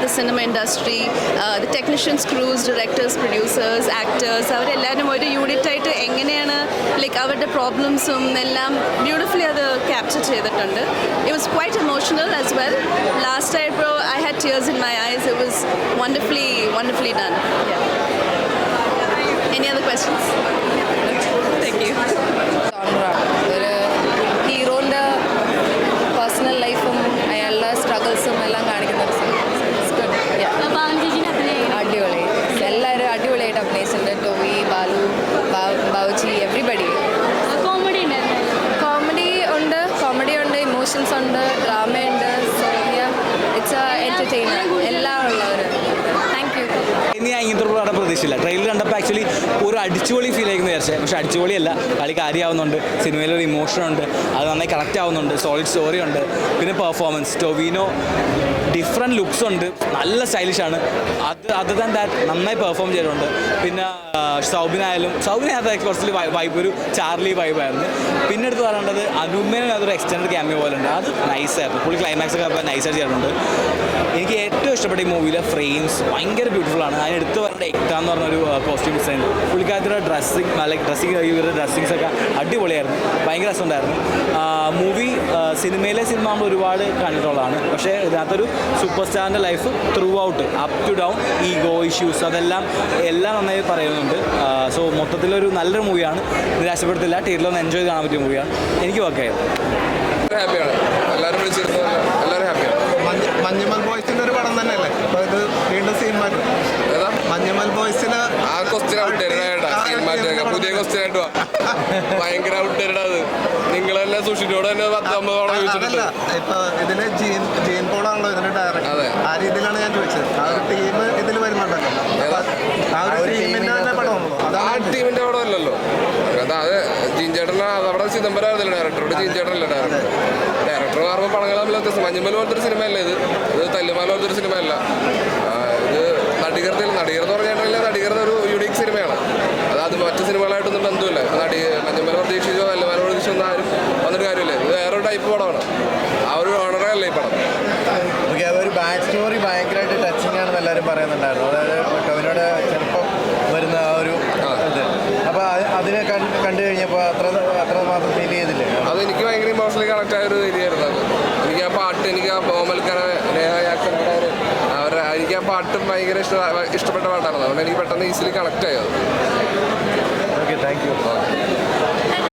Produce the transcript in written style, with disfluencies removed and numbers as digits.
the cinema industry, the technicians, crews, directors, producers, actors, അവരെല്ലാവരും ഒരു യൂണിറ്റായിട്ട് എങ്ങനെയാണ് ലൈക്ക് അവരുടെ പ്രോബ്ലംസും എല്ലാം ബ്യൂട്ടിഫുള്ളി അത് ക്യാപ്ചർ ചെയ്തിട്ടുണ്ട്. It was quite emotional as well. Last night, bro, I had tears in my eyes. It was wonderfully done. Yeah. Any other questions? Thank you. ഒരു ഹീറോൻ്റെ personal ലൈഫും അയാളുടെ സ്ട്രഗിൾസും എല്ലാം കാണിക്കുന്ന അടിപൊളി. എല്ലാവരും അടിപൊളിയായിട്ട് അഭിനയിച്ചിട്ടുണ്ട്. ടോവി, ബാലു, ബാവുജി, എവ്രിബഡി. കോമഡി ഉണ്ട്, ഇമോഷൻസ് ഉണ്ട്, ഡ്രാമ ഉണ്ട്. So it's entertainer. എല്ലാം ഉള്ളവർ. Thank you. ഇനി ഇങ്ങനത്തെ ഒരു പടം പ്രതീക്ഷയില്ല. ട്രെയിലർ കണ്ടപ്പോൾ ആക്ച്വലി ഒരു അടിച്ചുപൊളി ഫീൽ ആയിരുന്നു വിചാരിച്ചത്. പക്ഷേ അടിച്ചുപൊളിയല്ല, കളി കാര്യമാവുന്നുണ്ട്. സിനിമയിലൊരു ഇമോഷൻ ഉണ്ട്, അത് നന്നായി കണക്റ്റ് ആവുന്നുണ്ട്. സോളിഡ് സ്റ്റോറി ഉണ്ട്. പിന്നെ പെർഫോമൻസ് ടൊവിനോ ഡിഫറെൻറ്റ് ലുക്സ് ഉണ്ട്, നല്ല സ്റ്റൈലിഷാണ്. അത് ദാൻ ദാറ്റ് നന്നായി പെർഫോം ചെയ്തിട്ടുണ്ട്. പിന്നെ സൗബിനകത്ത് കുറച്ച് വൈബ്, ഒരു ചാർലി വൈബായിരുന്നു. പിന്നെ എടുത്ത് പറയേണ്ടത് അനുമേനും അതൊരു എക്സ്റ്റൻഡ് ക്യാമിയോ പോലെ ഉണ്ട്. അത് നൈസായിരുന്നു. പുള്ളി ക്ലൈമാക്സ് ഒക്കെ നൈസായിട്ട് ചെയ്തിട്ടുണ്ട്. എനിക്ക് ഏറ്റവും ഇഷ്ടപ്പെട്ട ഈ മൂവിയിലെ ഫ്രെയിംസ് ഭയങ്കര ബ്യൂട്ടിഫുള്ളാണ്. അതിന് എടുത്ത് പറയേണ്ട എക്ട എന്ന് പറഞ്ഞൊരു കോസ്റ്റ്യൂം ഡിസൈൻ, പുള്ളിക്കാരുടെ ഇവരുടെ ഡ്രസ്സിങ്സ് ഒക്കെ അടിപൊളിയായിരുന്നു. ഭയങ്കര രസമുണ്ടായിരുന്നു. മൂവി സിനിമ നമ്മൾ ഒരുപാട് കണ്ടിട്ടുള്ളതാണ്. പക്ഷേ ഇതിനകത്തൊരു സൂപ്പർ സ്റ്റാറിൻ്റെ life throughout up to down, ego issues എല്ലാം നന്നായി പറയുന്നുണ്ട്. സോ മൊത്തത്തിലൊരു നല്ലൊരു മൂവിയാണ്. നിരാശപ്പെടുത്തില്ല. തിയേറ്ററിലൊന്ന് എൻജോയ് ചെയ്യാൻ പറ്റിയ മൂവിയാണ്. എനിക്ക് വർക്കായിരുന്നു. ഹാപ്പിയാണ്. എല്ലാവരും വിളിച്ചിരുന്നു. എല്ലാവരും ഹാപ്പിയാണ്. മഞ്ഞുമൽ ബോയ്സിന്റെ ഒരു പടം തന്നെയല്ലേ അപ്പോൾ ഇത് വീണ്ടും സീൻ മാറ്റും? ഏതാ മഞ്ഞുമൽ ബോയ്സിന് ആ ക്വസ്റ്റ്യൻ ഔട്ടേരടാ. പുതിയ ക്വസ്റ്റ്യൻ ആയിട്ട് ഭയങ്കര ഔട്ടേരടാ. അത് നിങ്ങൾ തന്നെ സുഷിനോട് തന്നെ 10-50 ചോദിച്ചിട്ടുണ്ട്. ഇപ്പൊ ഇതിന് ജീൻ പോളാണല്ലോ ഇതിന്റെ ഡയറക്ടർ. ആ രീതിയിലാണ് ഞാൻ ചോദിച്ചത്. ആ ഒരു ടീം ഇതിൽ വരുന്നുണ്ടല്ലോ. ആ ഒരു ടീമിന്റെ തന്നെ പടമാണല്ലോ. ആ ടീമിന്റെ അവിടെ അല്ലല്ലോ. അത് ജീൻചേട്ടനാ. അവിടെ ചിദംബരമായിരുന്നല്ലോ ഡയറക്ടറോട്. ജീൻചേട്ടനല്ല ഡയറക്ടർ പറയുമ്പോൾ പടങ്ങൾ തമ്മിൽ വ്യത്യസ്തം. മഞ്ഞുമൽ പോലത്തെ ഒരു സിനിമയല്ല ഇത്. തല്ലുമാല പോലത്തെ ഒരു സിനിമയല്ല ഇത്. നടികർ എന്ന് പറഞ്ഞിട്ടുണ്ടെങ്കിൽ നടികരുടെ ഒരു യുണീക്ക് സിനിമയാണ്. അത് മറ്റു സിനിമകളായിട്ടൊന്നും ബന്ധമില്ല. മഞ്ഞുമല പ്രതീക്ഷിച്ചോ തല്ലുമാല പ്രതീക്ഷിച്ചോ ഒന്നും ആരും വന്നിട്ട് കാര്യമില്ല. ഇത് വേറൊരു ടൈപ്പ് പടമാണ്. ആ ഒരു ഓണറല്ല ഈ പടം. ഒരു ബാക്ക് സ്റ്റോറി ഭയങ്കരമായിട്ട് ടച്ചിങ് ആണെന്ന് എല്ലാവരും പറയുന്നുണ്ടായിരുന്നു. അതായത് ടൊവിനോട് ചെറുപ്പം വരുന്ന ആ ഒരു ഇത്. അപ്പോൾ അതിനെ കണ്ടു കഴിഞ്ഞപ്പോൾ അത്ര മാത്രം ഫീൽ ചെയ്തില്ലേ? അത് എനിക്ക് ഭയങ്കര ഇമോഷണലി കണക്ട് ആയ ഒരു ഏരിയയായിരുന്നു അത്. എനിക്ക് ആ പാട്ട്, എനിക്ക് ആ ബോമൽക്കര എനിക്ക് ആ പാട്ടും ഭയങ്കര ഇഷ്ടപ്പെട്ട പാട്ടായിരുന്നു. അതുകൊണ്ട് എനിക്ക് പെട്ടെന്ന് ഈസിലി കണക്ട് ആയത്.